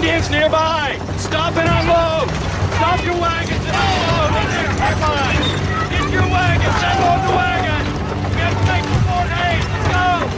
Indians nearby! Stop and unload! Stop your wagons and unload! Indians nearby! Get your wagons! Unload the wagon! We have to make the Fort Hays! Let's go!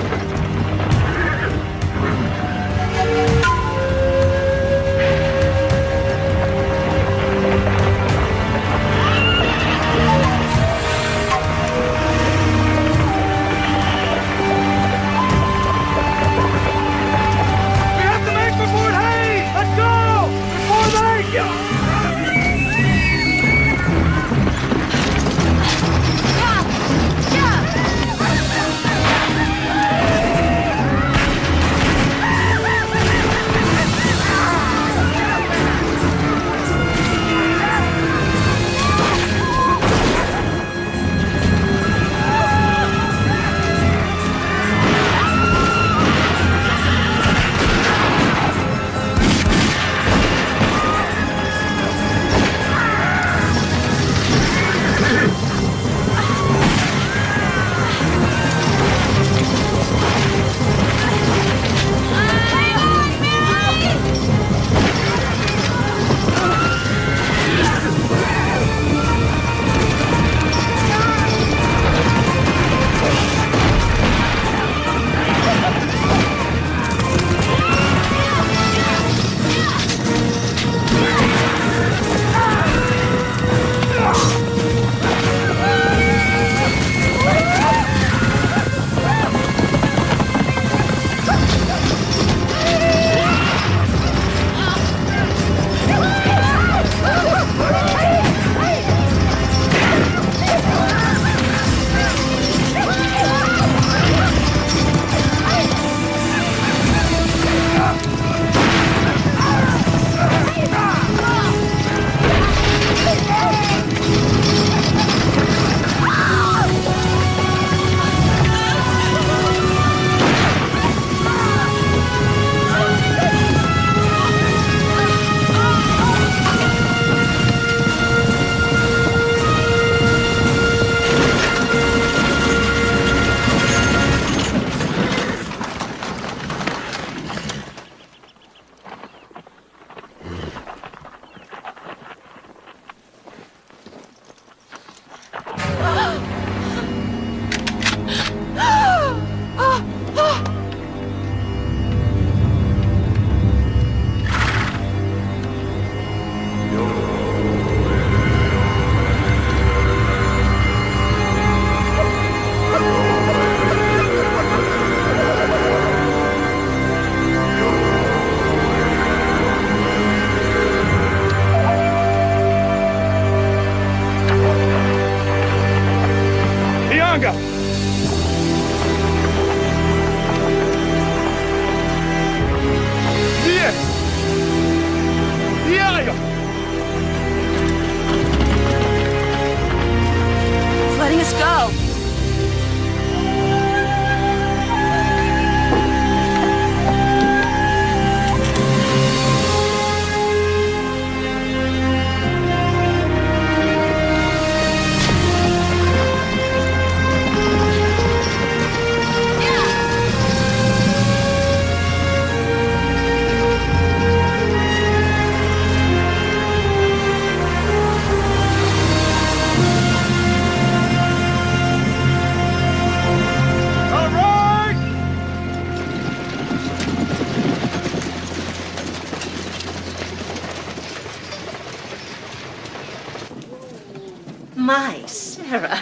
My, Sarah,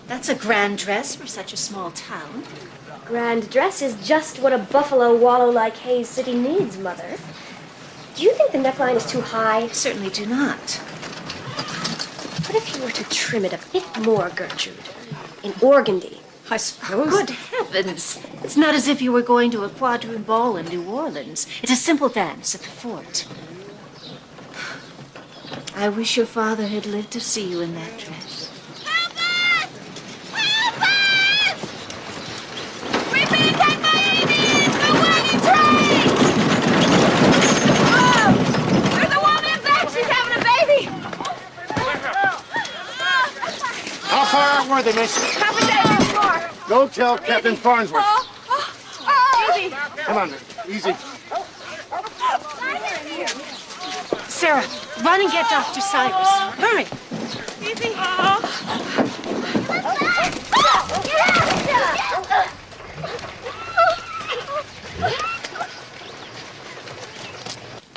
that's a grand dress for such a small town. Grand dress is just what a buffalo wallow like Hays City needs, Mother. Do you think the neckline is too high? I certainly do not. What if you were to trim it a bit more, Gertrude? In organdy, I suppose. Good heavens. It's not as if you were going to a quadroon ball in New Orleans. It's a simple dance at the fort. I wish your father had lived to see you in that dress. Help us! Help us! We've been attacked by Indians! The wagon train! Oh! There's a woman in back! She's having a baby! How far out were they, miss? Half a day before. Go tell Captain Farnsworth. Easy. Come on, easy. Sarah, run and get Dr. Cyrus. Hurry.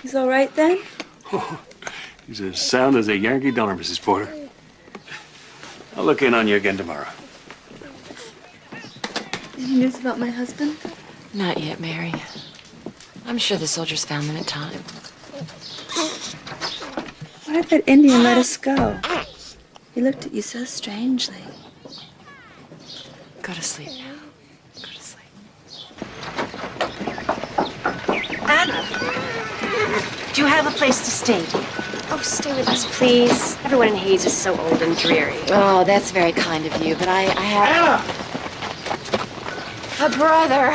He's all right then? Oh, he's as sound as a Yankee dollar, Mrs. Porter. I'll look in on you again tomorrow. Any news about my husband? Not yet, Mary. I'm sure the soldiers found them in time. Why did that Indian let us go? He looked at you so strangely. Go to sleep now. Go to sleep. Anna, do you have a place to stay, dear? Oh, stay with us, please. Everyone in Hayes is so old and dreary. Oh, that's very kind of you, but I have... A brother.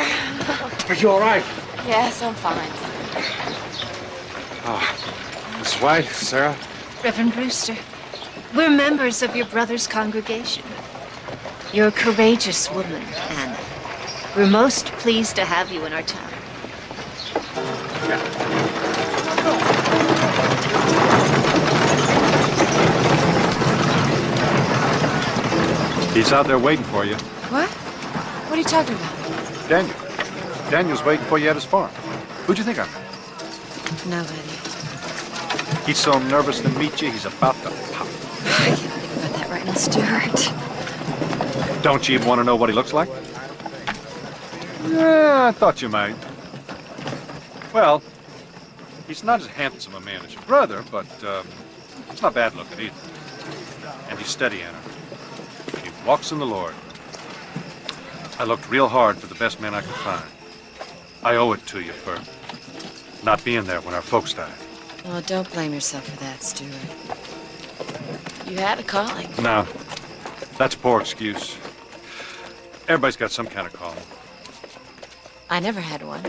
Are you all right? Yes, I'm fine. Miss White, Sarah? Reverend Brewster, we're members of your brother's congregation. You're a courageous woman, Anna. We're most pleased to have you in our town. He's out there waiting for you. What? What are you talking about? Daniel. Daniel's waiting for you at his farm. Who'd you think of? Nobody. He's so nervous to meet you, he's about to pop. I can't think about that right now, Stuart. Don't you even want to know what he looks like? Yeah, I thought you might. Well, he's not as handsome a man as your brother, but he's not bad looking either. And he's steady, Anna. He walks in the Lord. I looked real hard for the best man I could find. I owe it to you for not being there when our folks died. Well, don't blame yourself for that, Stuart. You had a calling. No, that's a poor excuse. Everybody's got some kind of calling. I never had one.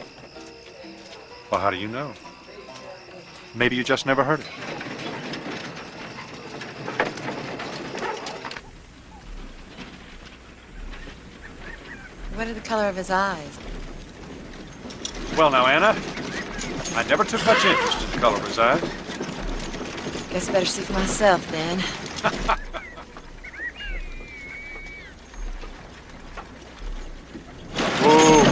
Well, how do you know? Maybe you just never heard it. What are the color of his eyes? Well, now, Anna, I never took much interest in the color of his eyes. Guess I better see for myself, then. Whoa.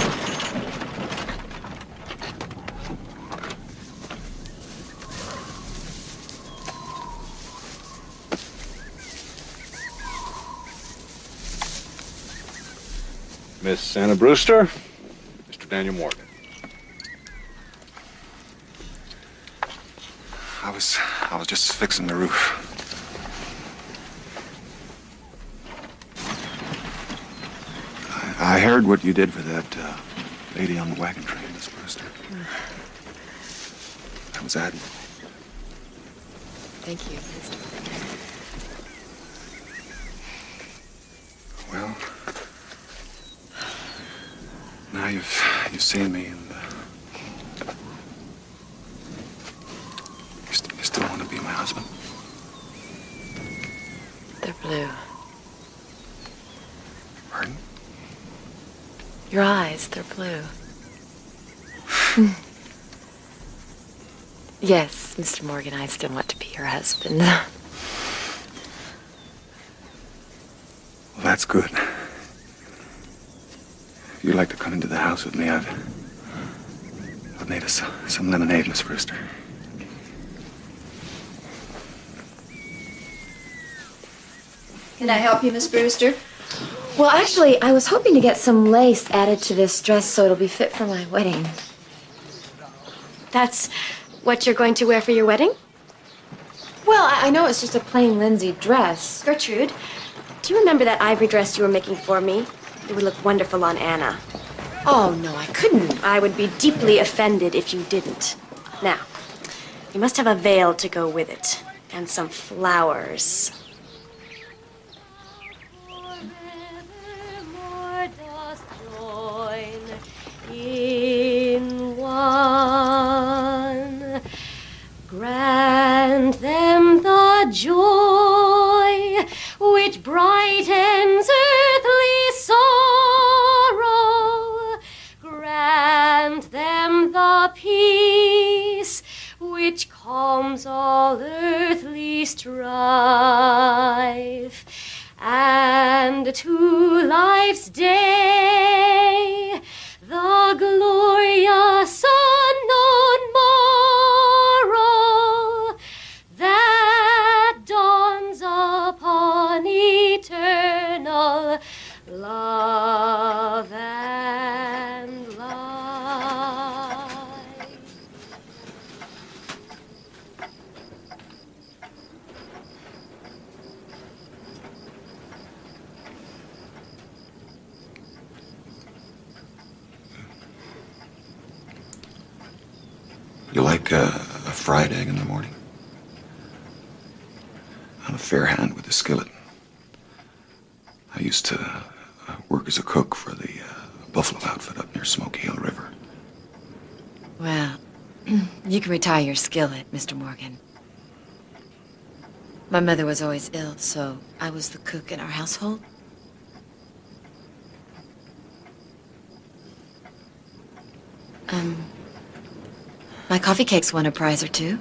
Miss Anna Brewster, Mr. Daniel Morgan. I was just fixing the roof. I heard what you did for that lady on the wagon train, Miss Brewster. That was admirable. Thank you. Well, now you've seen me, and you still want to be my husband? They're blue. Pardon? Your eyes, they're blue. Yes, Mr. Morgan, I still want to be your husband. Well, that's good. If you'd like to come into the house with me, I've made us some lemonade, Miss Brewster. Can I help you, Miss Brewster? Well, actually, I was hoping to get some lace added to this dress so it'll be fit for my wedding. That's what you're going to wear for your wedding? Well, I know it's just a plain linsey dress. Gertrude, do you remember that ivory dress you were making for me? It would look wonderful on Anna. Oh, no, I couldn't. I would be deeply offended if you didn't. Now, you must have a veil to go with it, and some flowers. In one, grant them the joy which brightens earthly sorrow, grant them the peace which which calms all earthly strife, and to life's day the glorious unknown morrow that dawns upon eternal love and life. You like a fried egg in the morning? I'm a fair hand with a skillet. I used to work as a cook for the buffalo outfit up near Smoky Hill River. Well, you can retire your skillet, Mr. Morgan. My mother was always ill, so I was the cook in our household. My coffee cakes won a prize or two.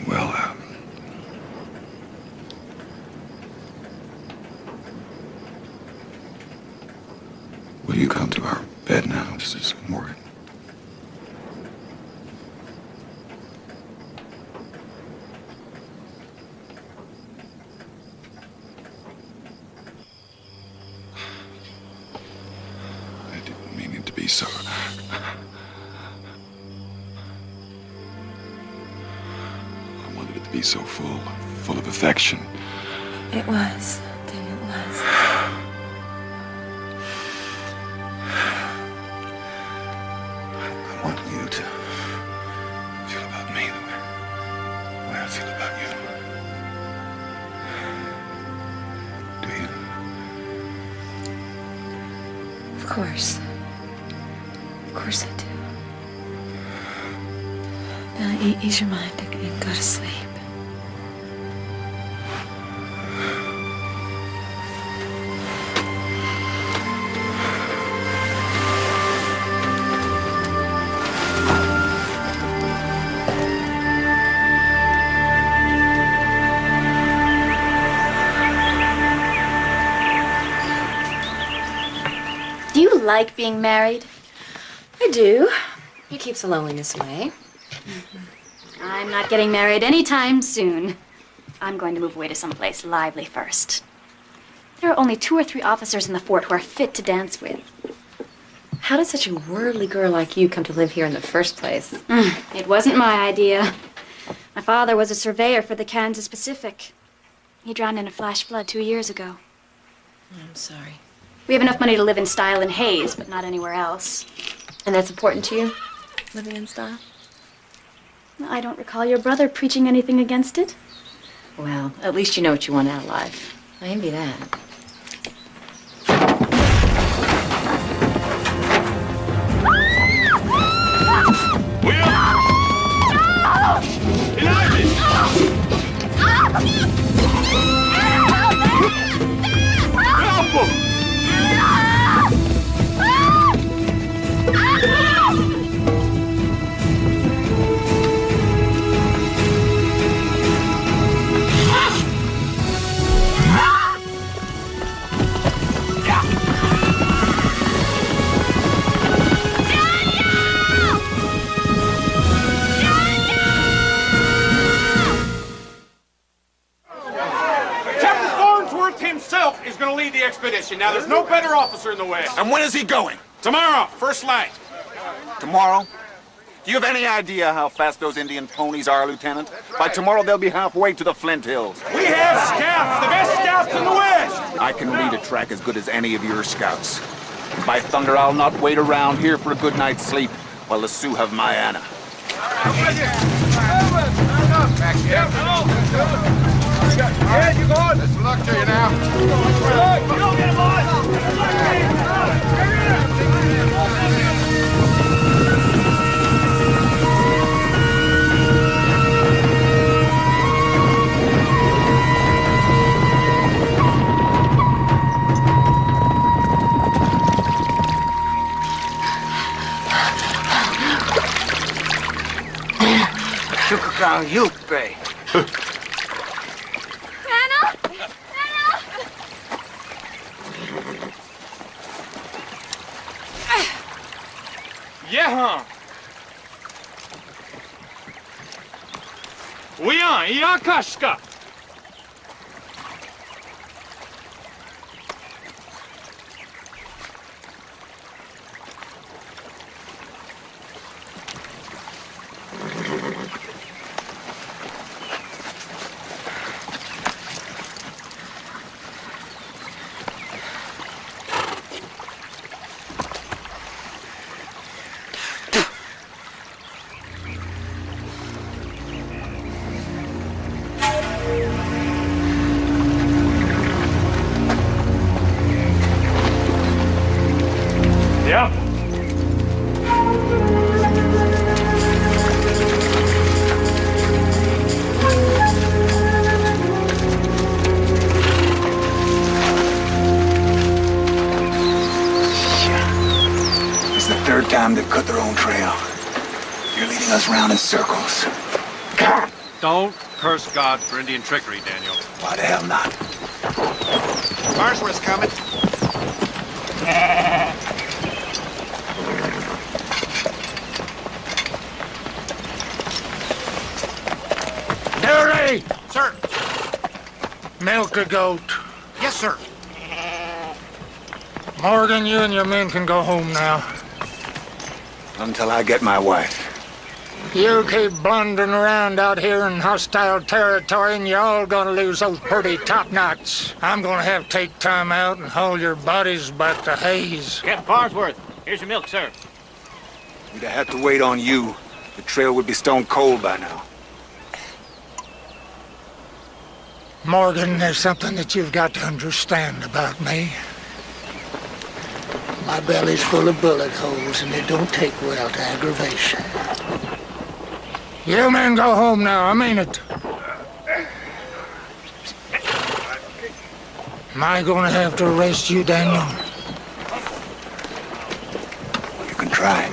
Well, will you come to our bed now, Mrs. Morgan? I didn't mean it to be so. I wanted it to be so full of affection. It was. Dang, it was. I want you to feel about me the way I feel about you. Do you? Of course. Of course I do. Now, ease your mind and go to sleep. Do you like being married? I do. It keeps the loneliness away. I'm not getting married anytime soon. I'm going to move away to someplace lively first. There are only 2 or 3 officers in the fort who are fit to dance with. How did such a worldly girl like you come to live here in the first place? It wasn't my idea. My father was a surveyor for the Kansas Pacific. He drowned in a flash flood 2 years ago. I'm sorry. We have enough money to live in style in Hayes, but not anywhere else. And that's important to you? Living in style? I don't recall your brother preaching anything against it. Well, at least you know what you want out of life. I envy that. Himself is going to lead the expedition. Now, there's no better officer in the West. And when is he going? Tomorrow, first light. Tomorrow? Do you have any idea how fast those Indian ponies are, Lieutenant? By tomorrow, they'll be halfway to the Flint Hills. We have scouts, the best scouts in the West. I can read a track as good as any of your scouts. And by thunder, I'll not wait around here for a good night's sleep while the Sioux have my Anna. Yeah, you go on. Best of luck to you now. Go get him, boys. Now you pay. Anna? Yeah, Uyan, iya kashka. Ja. It's the third time they've cut their own trail. You're leading us round in circles. Don't curse God for Indian trickery, Daniel. Why the hell not? Farnsworth's coming. Harry! Sir. Milk a goat. Yes, sir. Morgan, you and your men can go home now. Until I get my wife. You keep blundering around out here in hostile territory and you're all gonna lose those pretty top knots. I'm gonna have to take time out and haul your bodies back to Hayes. Captain Farnsworth, here's your milk, sir. We'd have had to wait on you. The trail would be stone cold by now. Morgan, there's something that you've got to understand about me. My belly's full of bullet holes and they don't take well to aggravation. You men go home now, I mean it. Am I gonna have to arrest you, Daniel? You can try.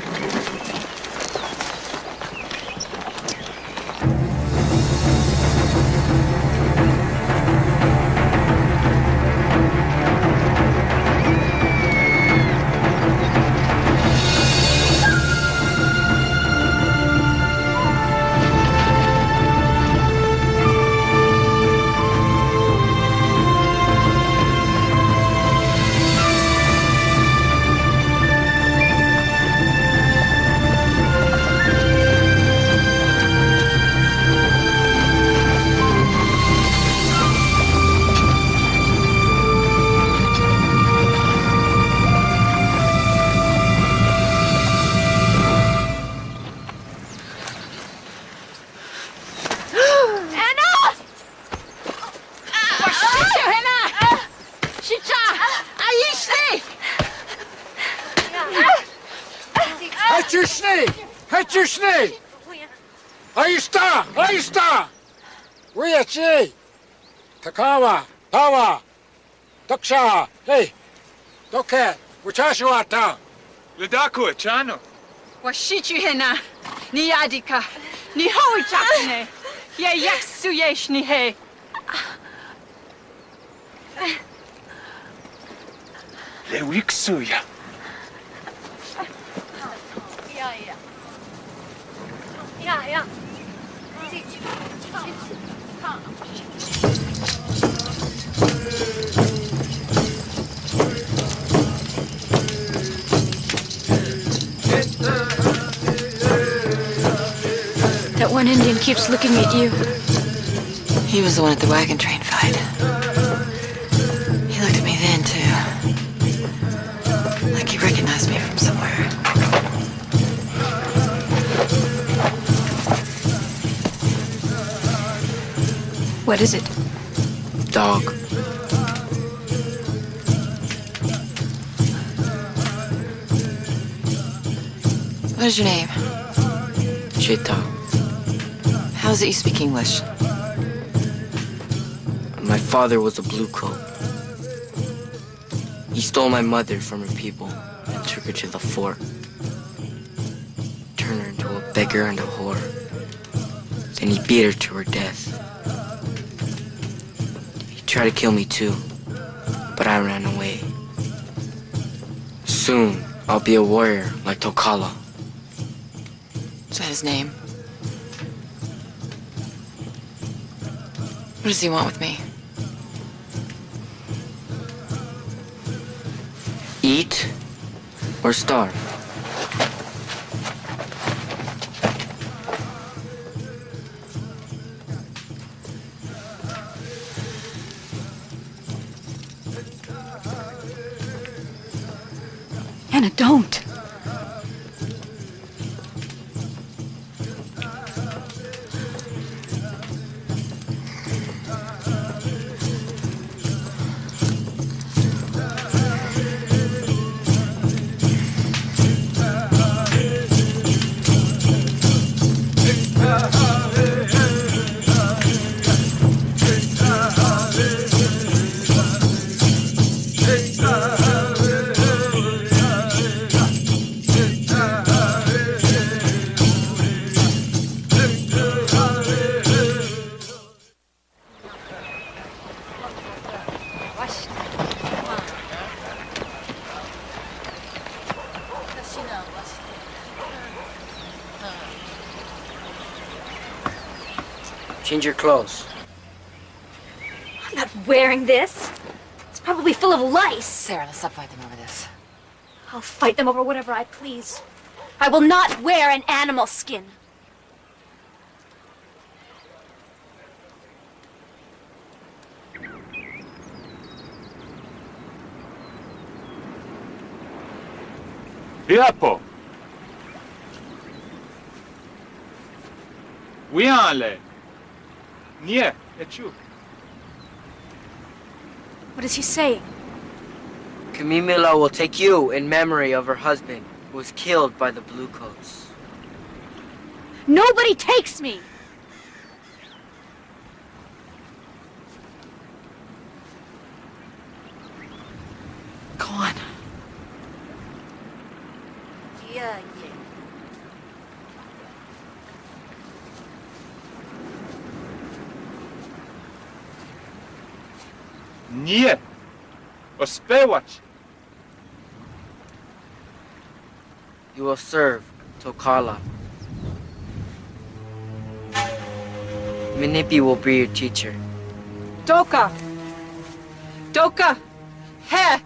Takawa, Tawa, Doksha, hey, Doke, Wachashuata. Lidaku, Chano. Washichu hena, ni yadika, ni hoi chakne, ye yaksu yesh ni he. Le wiksuya. Ja. That one Indian keeps looking at you. He was the one at the wagon train fight. He looked at me then, too. Like he recognized me from somewhere. What is it? Dog. What is your name? Chita. How is it you speak English? My father was a blue coat. He stole my mother from her people and took her to the fort. Turned her into a beggar and a whore. Then he beat her to her death. He tried to kill me too, but I ran away. Soon, I'll be a warrior like Tokala. Is that his name? What does he want with me? Eat or starve? Anna, don't. Change your clothes. I'm not wearing this. It's probably full of lice. Sarah, let's stop fighting over this. I'll fight them over whatever I please. I will not wear an animal skin. Diapo. Wianle. Nie, echu. What is he saying? Kamimila will take you in memory of her husband, who was killed by the Bluecoats. Nobody takes me! Go on. Yeah. Nie. Ospewać. You will serve Tokala. Minipi will be your teacher. Doka! Doka! He!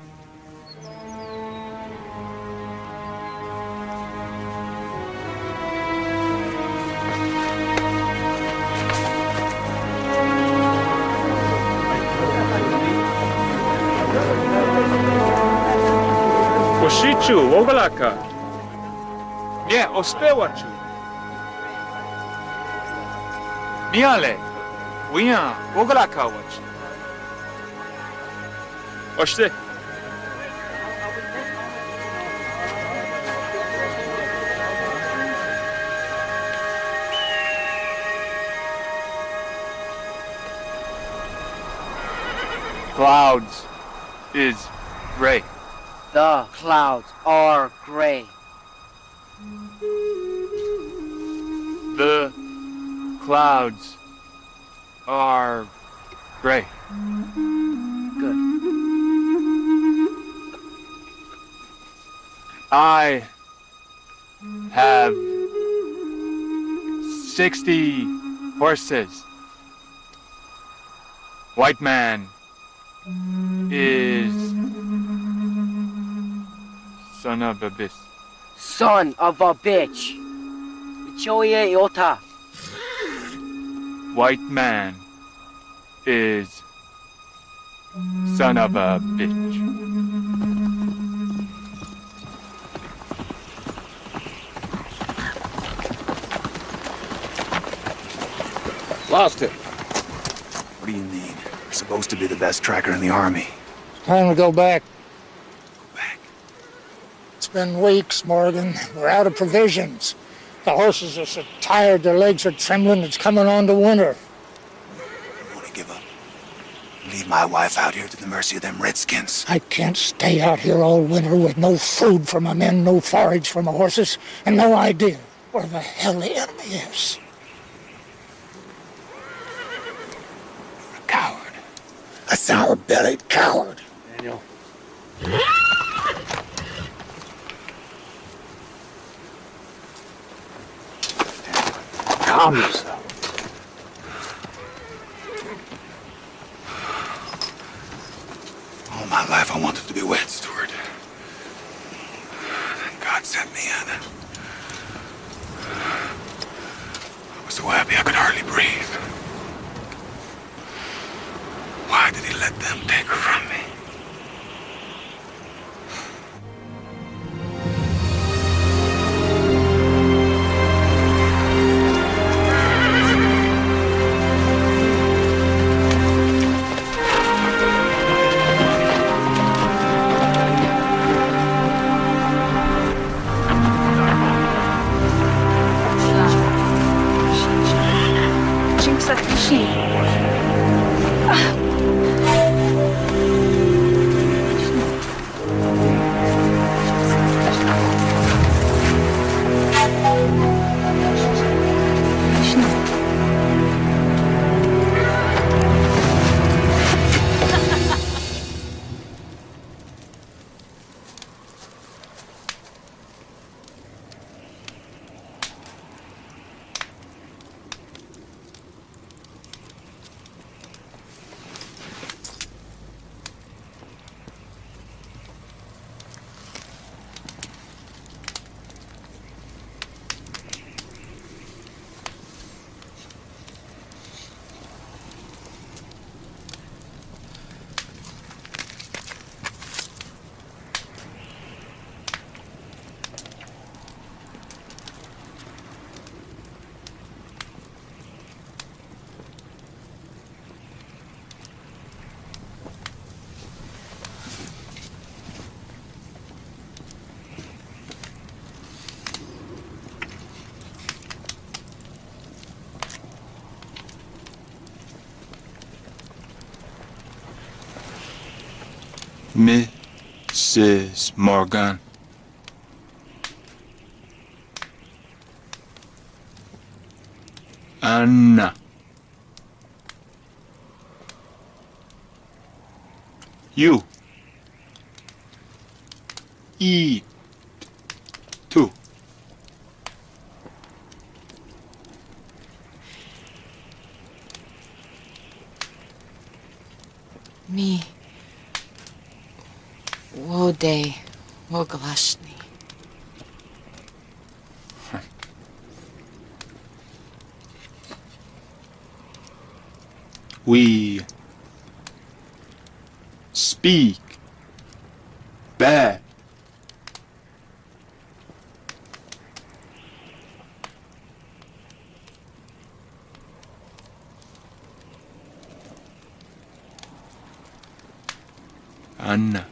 Oshichu, ogalaka. Nie, ospewachu. Miale. Wian, ogalaka wach. Oshte. Clouds is gray. The clouds are gray. The clouds are gray. Good. I have 60 horses. White man is son of a bitch. Son of a bitch. Ichoye Iota. White man is son of a bitch. Lost it. What do you mean? You're supposed to be the best tracker in the army. Time to go back. It's been weeks, Morgan. We're out of provisions. The horses are so tired, their legs are trembling. It's coming on to winter. You want to give up? Leave my wife out here to the mercy of them redskins. I can't stay out here all winter with no food for my men, no forage for my horses, and no idea where the hell the enemy is. A sour-bellied coward. Daniel. Calm yourself. All my life I wanted to be wed, Stuart. And God sent me in. I was so happy I could hardly breathe. Why did he let them take her from me? Mrs. Morgan. Anna. You. Eat. Too. Me. Wode. Woglashni. We speak bad. Anna.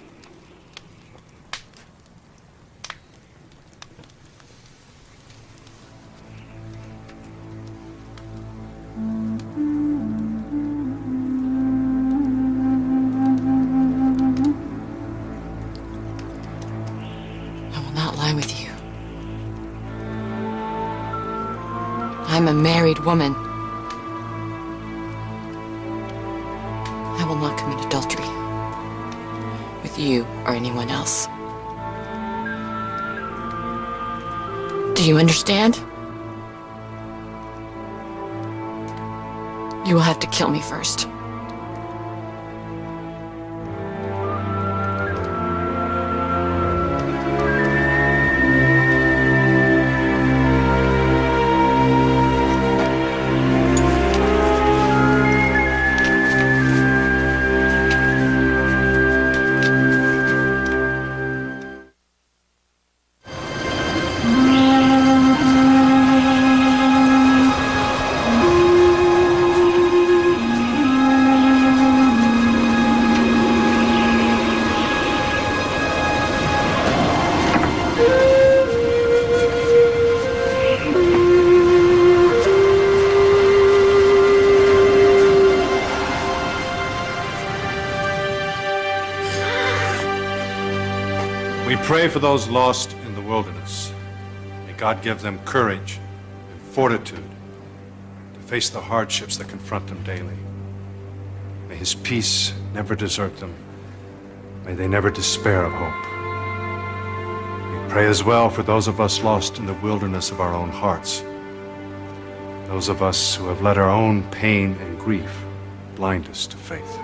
I'm a married woman. I will not commit adultery with you or anyone else. Do you understand? You will have to kill me first. We pray for those lost in the wilderness. May God give them courage and fortitude to face the hardships that confront them daily. May his peace never desert them. May they never despair of hope. We pray as well for those of us lost in the wilderness of our own hearts. Those of us who have let our own pain and grief blind us to faith.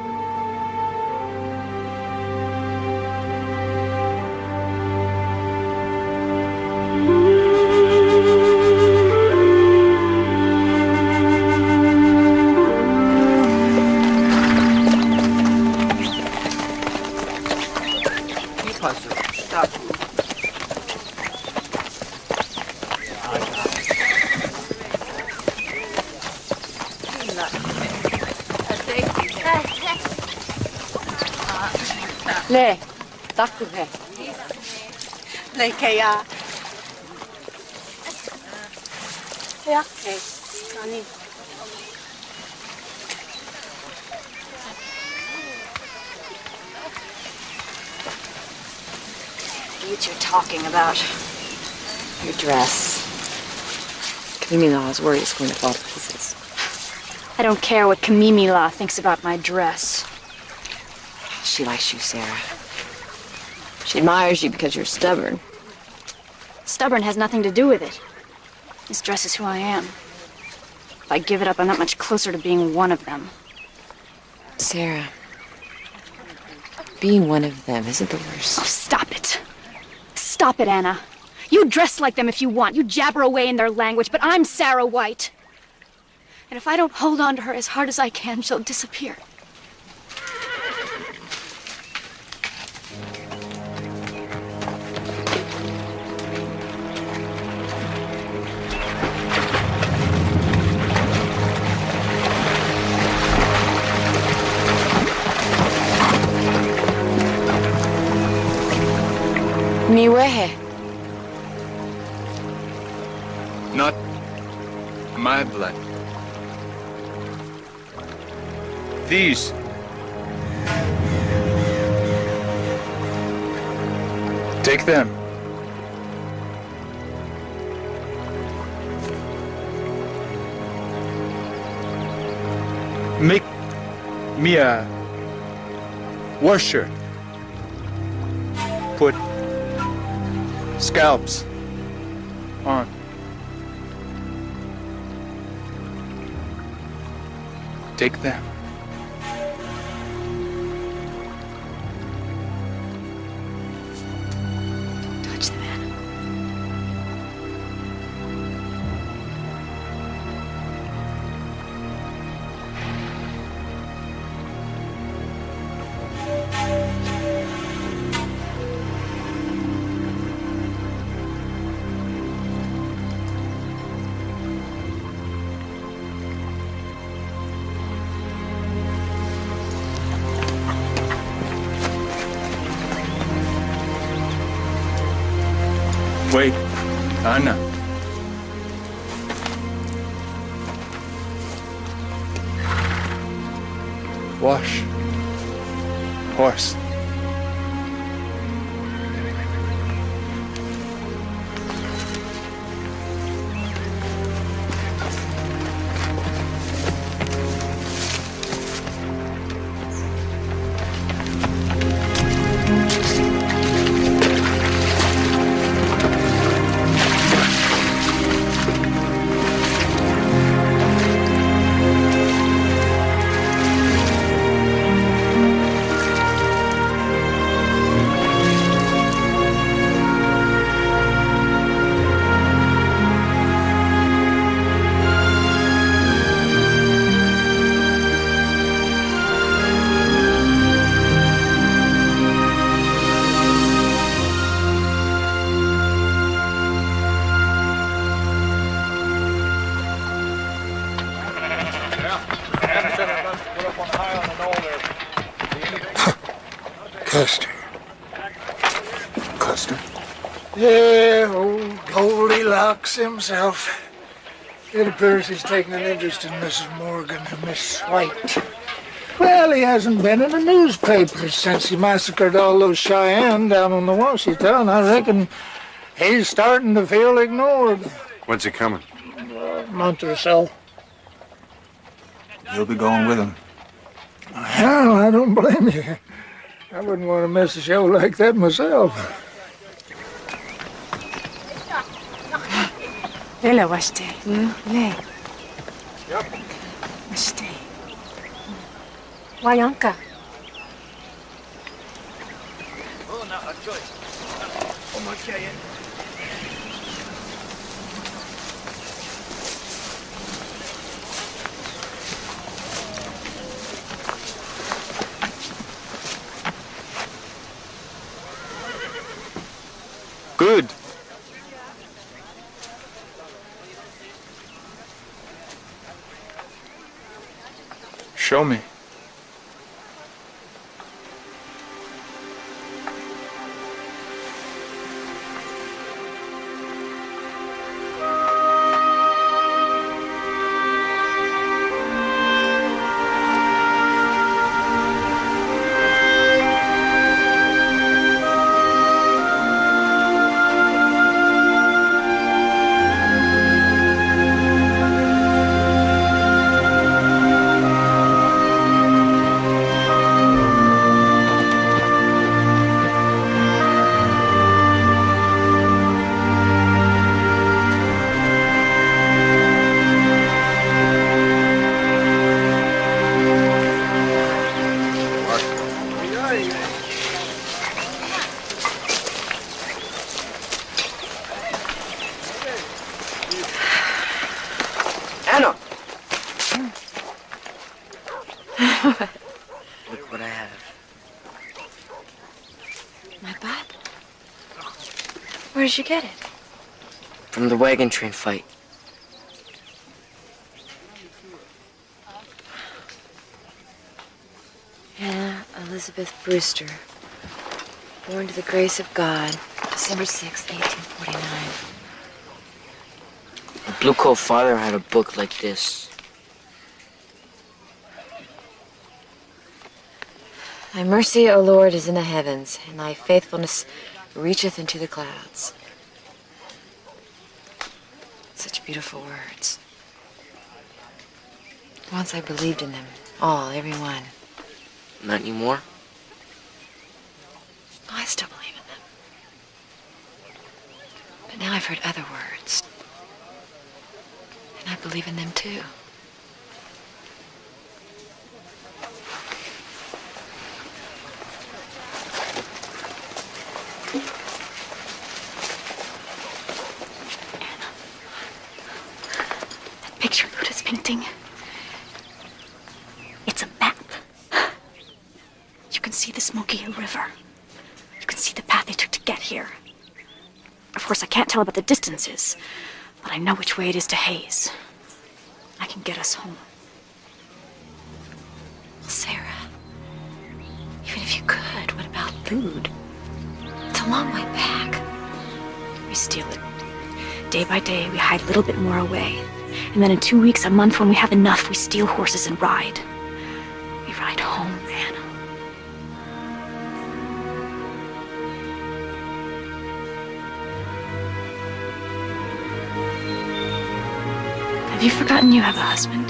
Le, takuhe. Le kaya. Ja, okay. Kani. What you're talking about? Your dress. Kamimila is worried it's going to fall to pieces. I don't care what Kamimila thinks about my dress. She likes you, Sarah. She admires you because you're stubborn. Stubborn has nothing to do with it. This dress is who I am. If I give it up, I'm not much closer to being one of them. Sarah, being one of them isn't the worst. Oh, stop it. Stop it, Anna. You dress like them if you want. You jabber away in their language, but I'm Sarah White. And if I don't hold on to her as hard as I can, she'll disappear. Niwehe. Not my blood. These. Take them. Make me a war shirt. Put scalps on. Take them. Touch the man. Wait, Anna. Wash. Horse. Custer. Custer? Yeah, old Goldilocks himself. It appears he's taking an interest in Mrs. Morgan and Miss White. Well, he hasn't been in the newspapers since he massacred all those Cheyenne down on the Washita. I reckon he's starting to feel ignored. When's he coming? A month or so. You'll be going with him. Hell, I don't blame you. I wouldn't want to miss a show like that myself. Lela washte. Le. Washte. Wayanka. Good. Show me. Anna! Look what I have. My Bible? Where did you get it? From the wagon train fight. Hannah Elizabeth Brewster. Born to the grace of God, December 6, 1849. My blue coat father had a book like this. Thy mercy, O Lord, is in the heavens, and thy faithfulness reacheth into the clouds. Such beautiful words. Once I believed in them, all, every one. Not anymore? Oh, I still believe in them. But now I've heard other words. And I believe in them too. That picture Luda's painting. It's a map. You can see the Smoky Hill River. You can see the path they took to get here. Of course, I can't tell about the distances, but I know which way it is to Hayes. I can get us home. Sarah, even if you could, what about food? It's a long way back. We steal it. Day by day, we hide a little bit more away. And then in 2 weeks, a month, when we have enough, we steal horses and ride. We ride home, Anna. Have you forgotten you have a husband?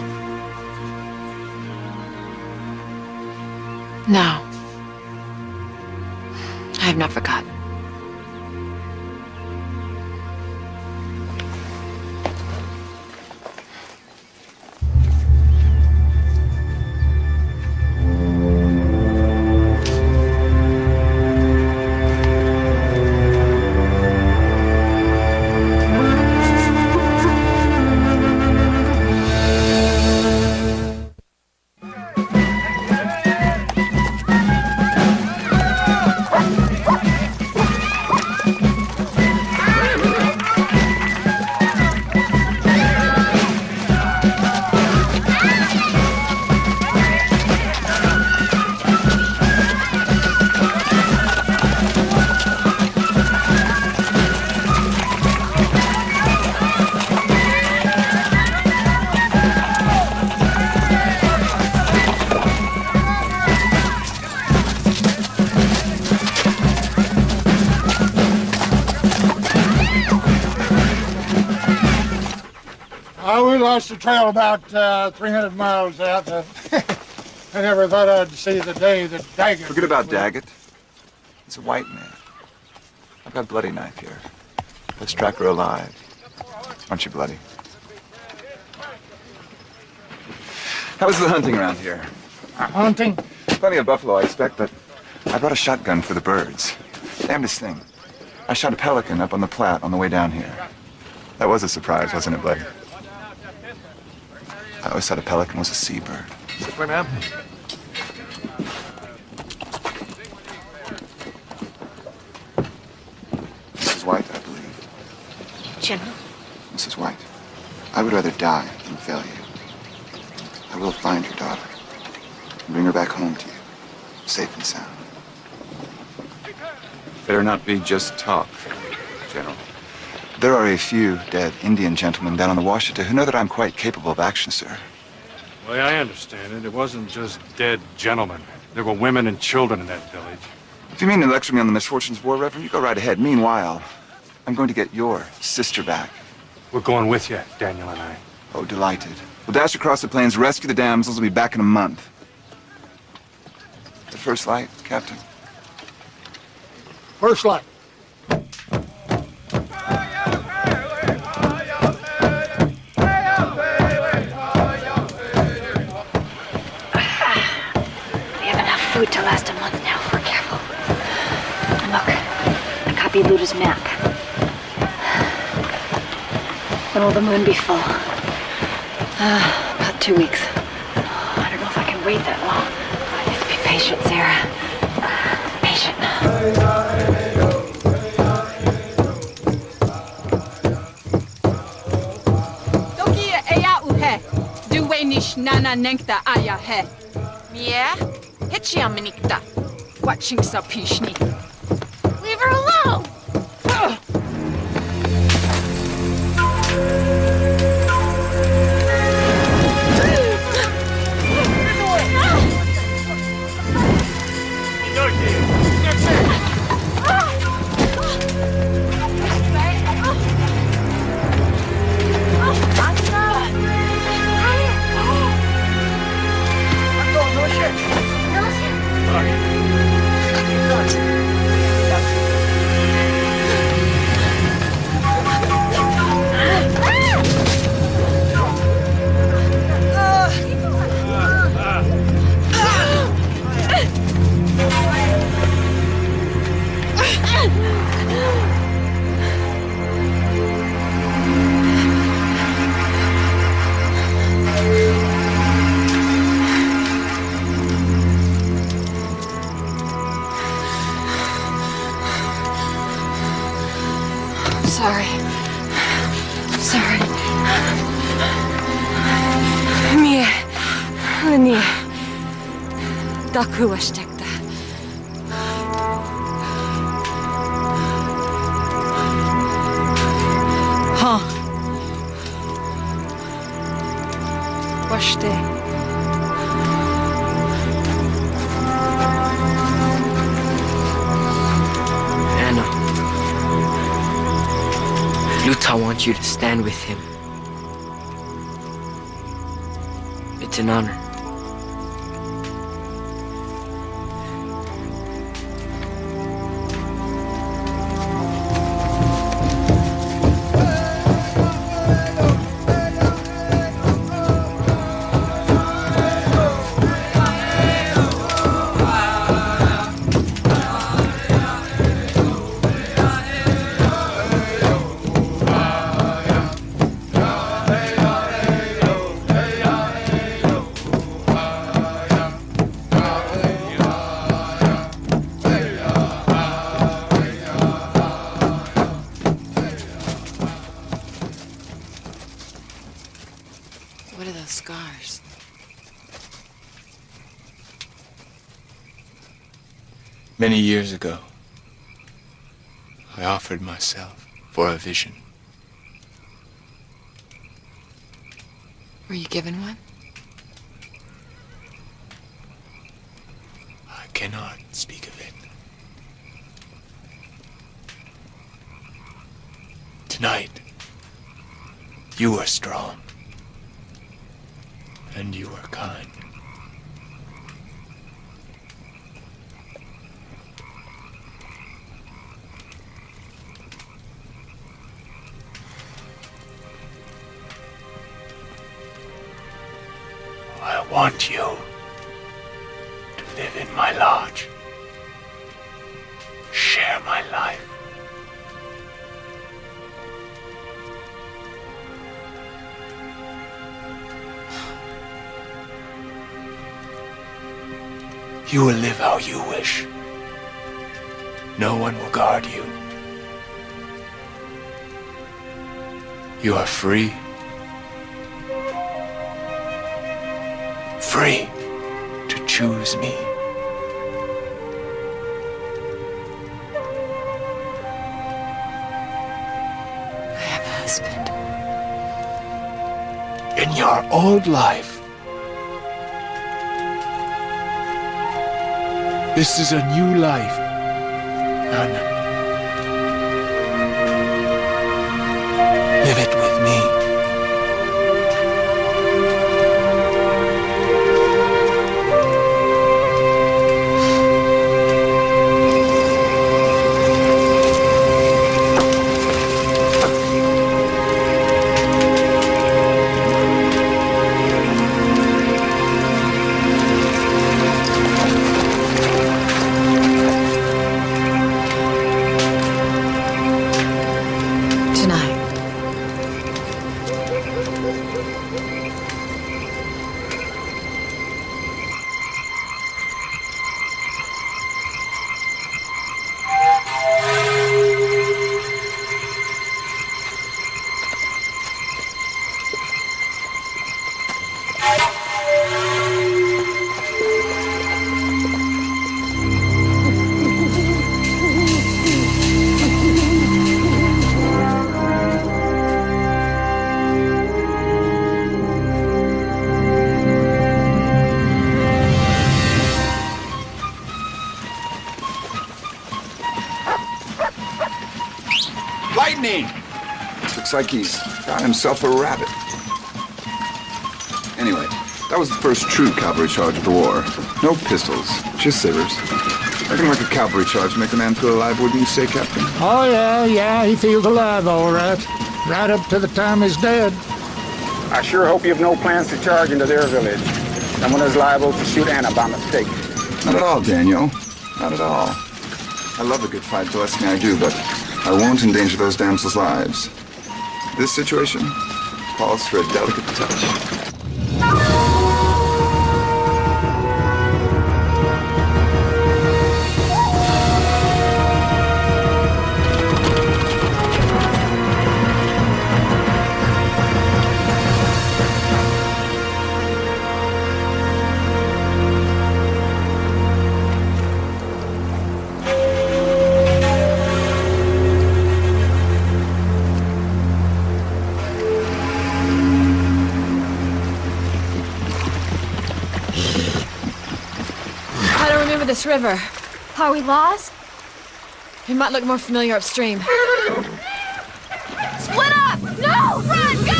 No. I have not forgotten. We lost the trail about 300 miles out. I never thought I'd see the day that Daggett... Forget about Daggett. He's a white man. I've got Bloody Knife here. Let's track her alive. Aren't you, Bloody? How was the hunting around here? Hunting? Plenty of buffalo, I expect, but I brought a shotgun for the birds. Damnedest thing. I shot a pelican up on the Platte on the way down here. That was a surprise, wasn't it, Bloody? I always thought a pelican was a seabird. This way, ma'am. Mrs. White, I believe. General? Mrs. White, I would rather die than fail you. I will find your daughter and bring her back home to you, safe and sound. Better not be just talk, General. There are a few dead Indian gentlemen down on the Washita who know that I'm quite capable of action, sir. The way I understand it, it wasn't just dead gentlemen. There were women and children in that village. If you mean to lecture me on the misfortunes of war, Reverend, you go right ahead. Meanwhile, I'm going to get your sister back. We're going with you, Daniel and I. Oh, delighted. We'll dash across the plains, rescue the damsels. We'll be back in a month. The first light, Captain. First light. Food to last a month now, if we're careful. And look, I copied Luda's map. When will the moon be full? About 2 weeks. I don't know if I can wait that long. I have to be patient, Sarah. Patient. Tokia eya uhe. Duwe nish nana nenkta aya he. Yeah? Hitchia minikta. Watching sapishni. Leave her alone! I want you to stand with him. It's an honor. Scars. Many years ago, I offered myself for a vision. Were you given one? I cannot speak of it. Tonight, you were strong. And you were kind. want you to live in my lodge. Share my life. You will live how you wish. No one will guard you. You are free. Free to choose me. I have a husband. In your old life, this is a new life, Anna. Live it with me. Lightning! Looks like he's got himself a rabbit. Anyway, that was the first true cavalry charge of the war. No pistols, just sabers. Reckon like a cavalry charge make a man feel alive, wouldn't you say, Captain? Oh, yeah, he feels alive, all right. Right up to the time he's dead. I sure hope you have no plans to charge into their village. Someone is liable to shoot Anna by mistake. Not at all, Daniel. Not at all. I love a good fight, bless me, I do, but I won't endanger those damsels' lives. This situation calls for a delicate touch. This river. Are we lost? It might look more familiar upstream. Split up! No! Run! Go!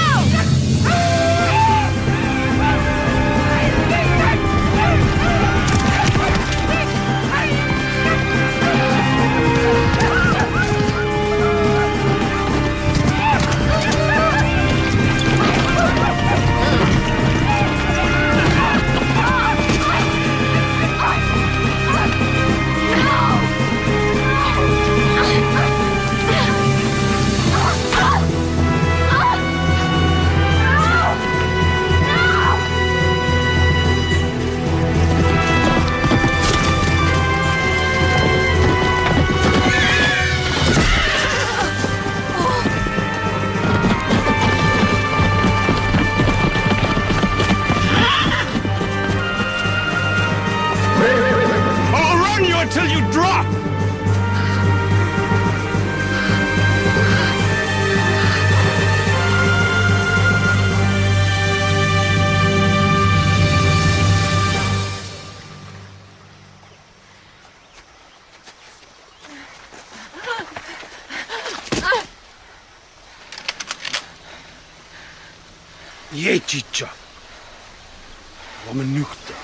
Until you drop! Ye chicha. Woman nukta.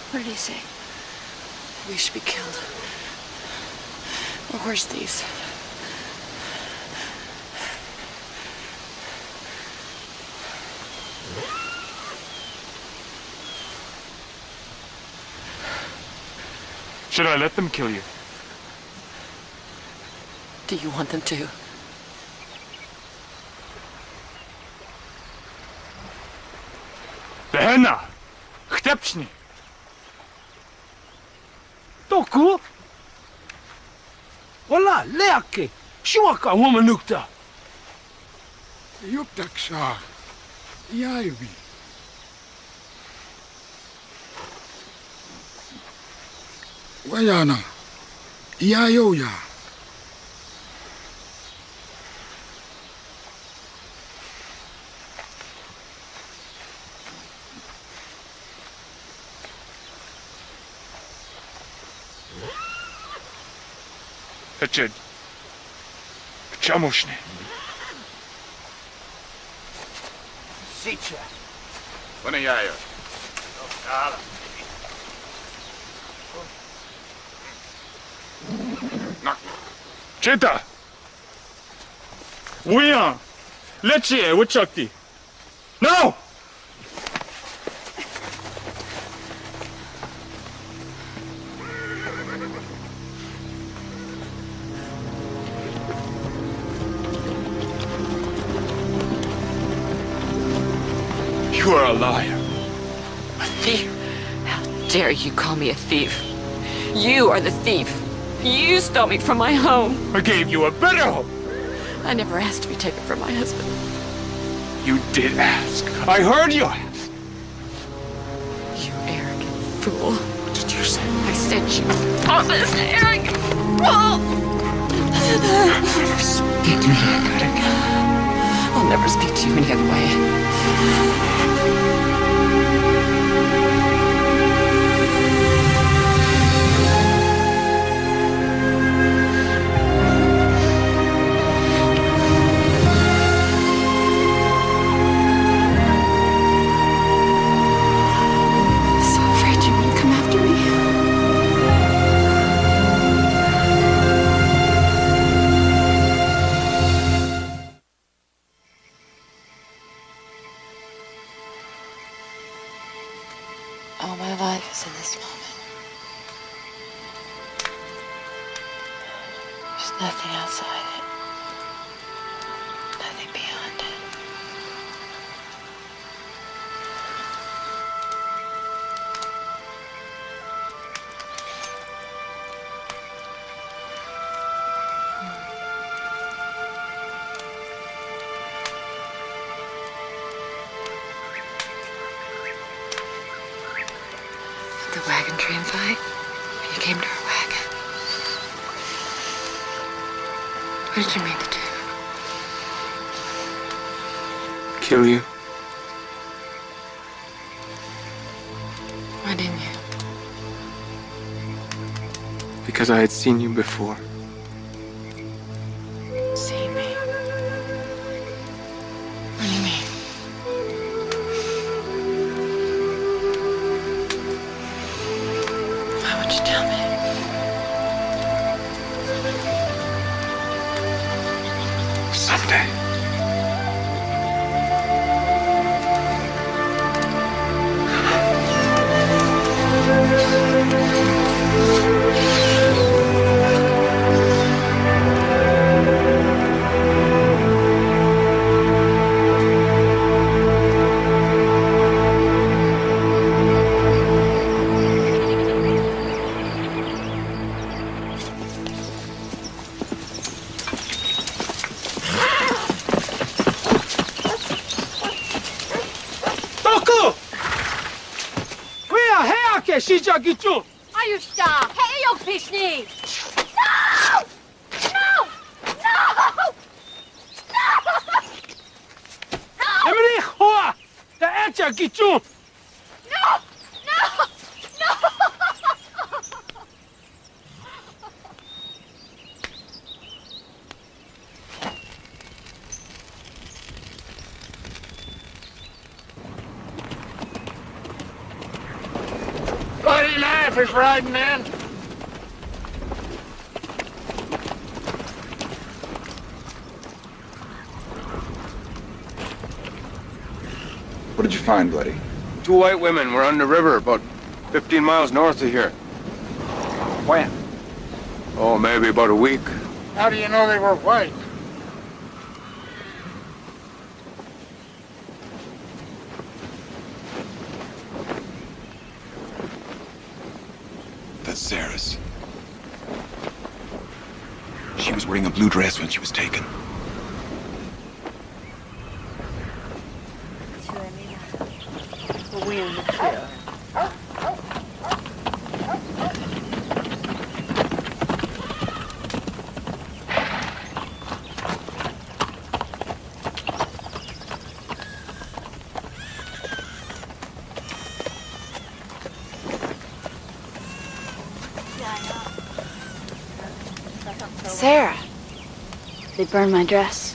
What did he say? We should be killed. Or where's these? Should I let them kill you? Do you want them to? Lehena! Chtepšni! Toku? Wala, leake. Shuaka woman nukta. Yuptaksha. Yaibi. Wayana. Iayoya. Richard. Chamushne. Sicha. Wanayaya. Cheta. Wiyan. Leche, Wichakti. No! You are a liar. A thief? How dare you call me a thief? You are the thief. You stole me from my home. I gave you a better home. I never asked to be taken from my husband. You did ask. I heard you ask. You arrogant fool. What did you say? I said you promised, arrogant fool. Never speak to me like that again. I'll never speak to you any other way. All my life is in this moment. There's nothing outside it. Nothing beyond it. The wagon train fight? You came to our wagon. What did you mean to do? Kill you. Why didn't you? Because I had seen you before. See me? What do you mean? Why would you tell me? Someday. Shija Gichu! Ayushta! Hey, yo, Pishni! No! No! No! No! Emily Hoa! The Acha Gichu! No! No! No! Bloody life is riding in. What did you find, Bloody? 2 white women were on the river about 15 miles north of here. When? Oh, maybe about a week. How do you know they were white? That's Sarah's. She was wearing a blue dress when she was taken. Sarah. They burned my dress.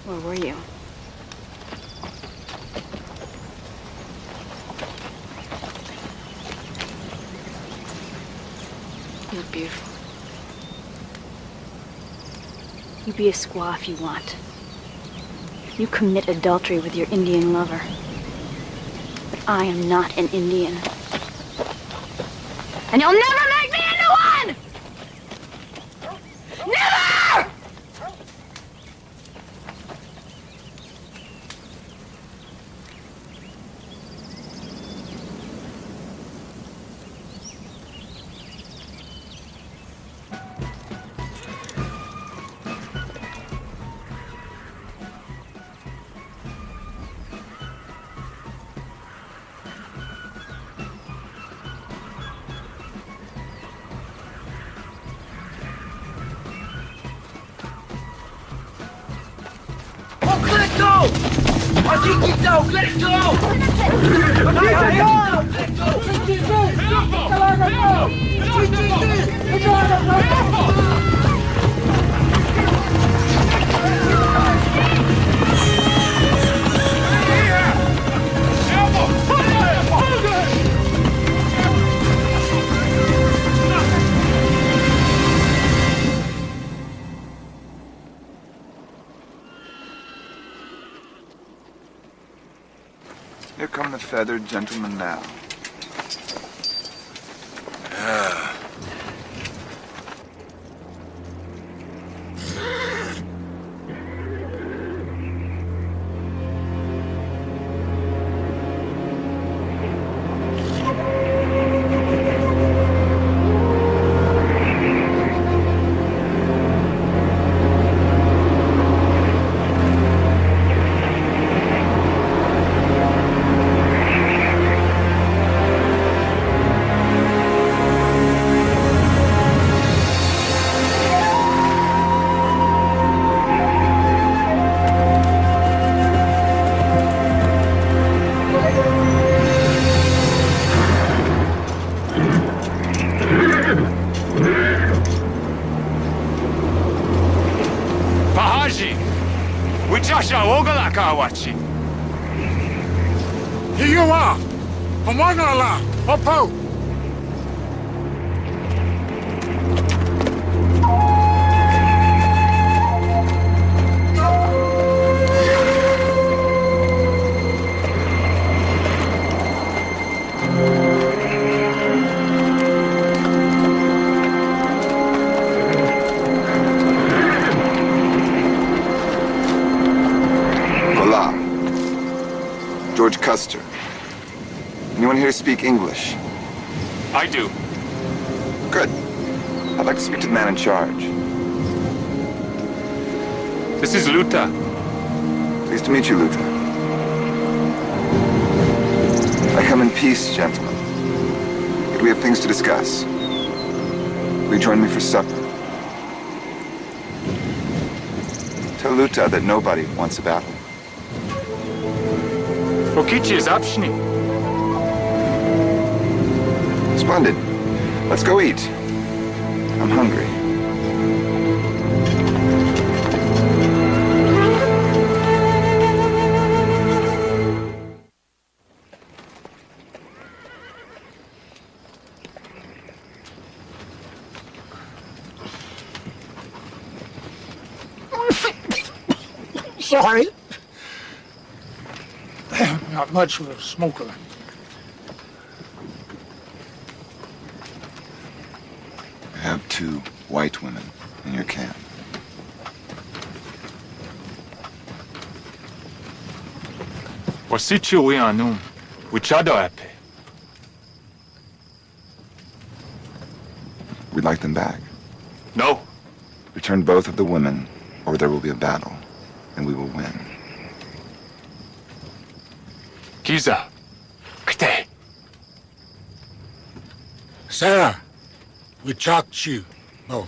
Where were you? You look beautiful. You be a squaw if you want. You commit adultery with your Indian lover. But I am not an Indian. And you'll never make me into one! Never! Let it go! I think it's out! Let it go! Here come the feathered gentlemen now. Here you are. Pamanala. Opo. George Custer. Anyone here speak English? I do. Good. I'd like to speak to the man in charge. This is Luta. Pleased to meet you, Luta. I come in peace, gentlemen. But we have things to discuss. Will you join me for supper? Tell Luta that nobody wants a battle. Okichi is optioning. Splendid. Let's go eat. I'm hungry. Sorry. Not much for a smoker. I have 2 white women in your camp. Wasitio we anum, wichado ape. We'd like them back. No. Return both of the women, or there will be a battle, and we will win. Kiza, kte. Sarah, we chalked you. Oh.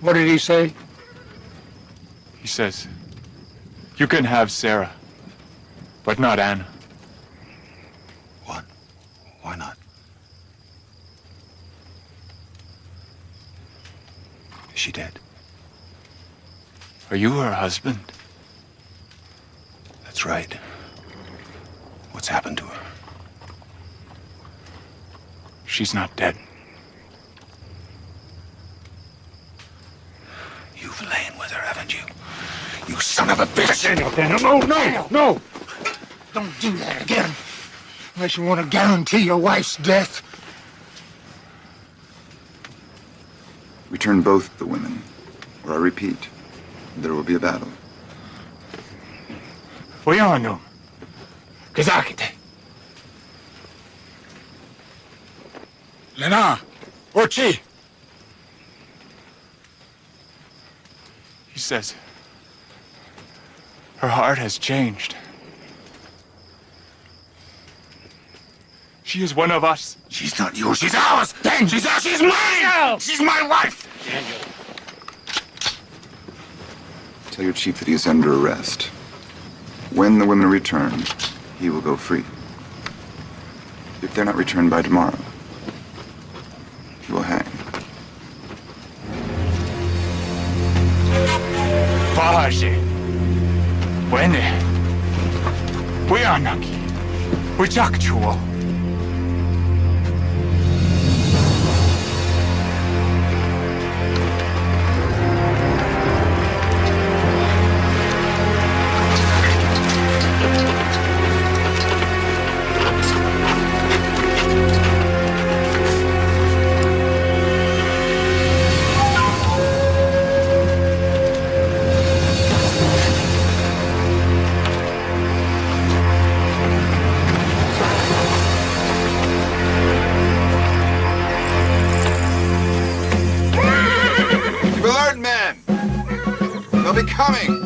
What did he say? He says, you can have Sarah, but not Anna. What? Why not? Is she dead? Are you her husband? That's right. What's happened to her? She's not dead. You've lain with her, haven't you? You son of a bitch! Daniel, no! Don't do that again. Unless you want to guarantee your wife's death. Return both the women, or I repeat, there will be a battle. We anum, kazakite. Lena, Orchi. He says, her heart has changed. She is one of us. She's not yours, she's ours! Then she's ours, she's mine! She's my wife! Daniel. Tell your chief that he is under arrest. When the women return, he will go free. If they're not returned by tomorrow, he will hang. Fahaje. Wene. We are naki. We chakchuo. Keep alert, men! They'll be coming!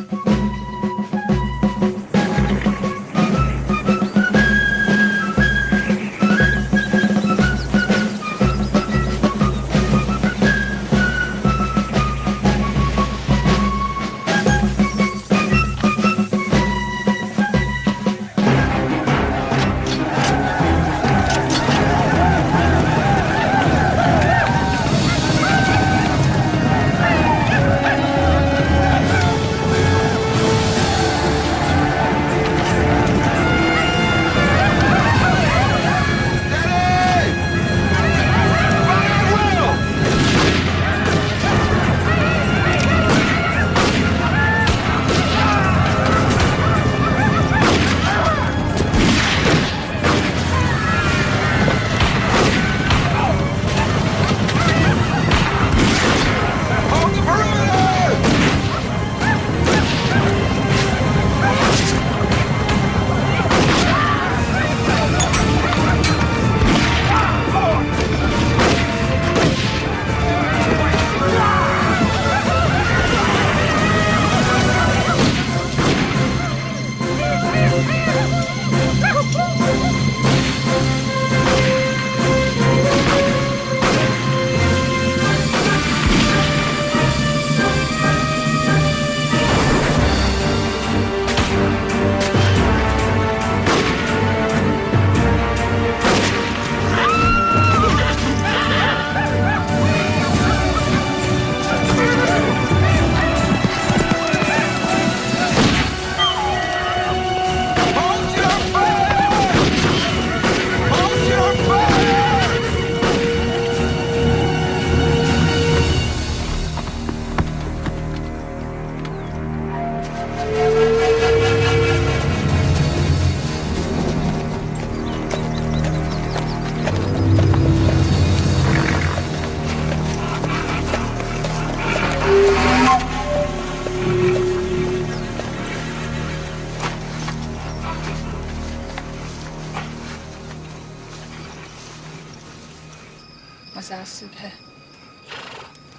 Azasubhe.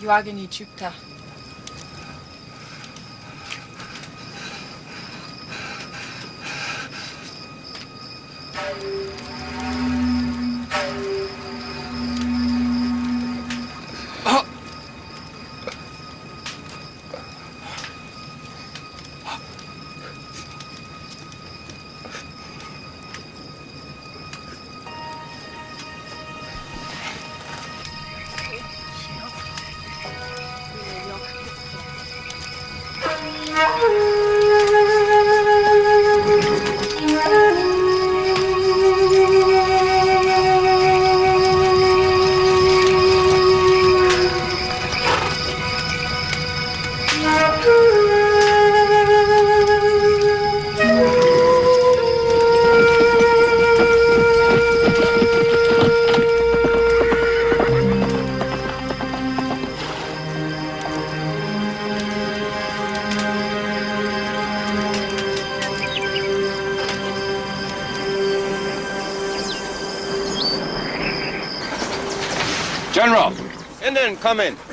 Yuagani Chupta. General! Indian, come in.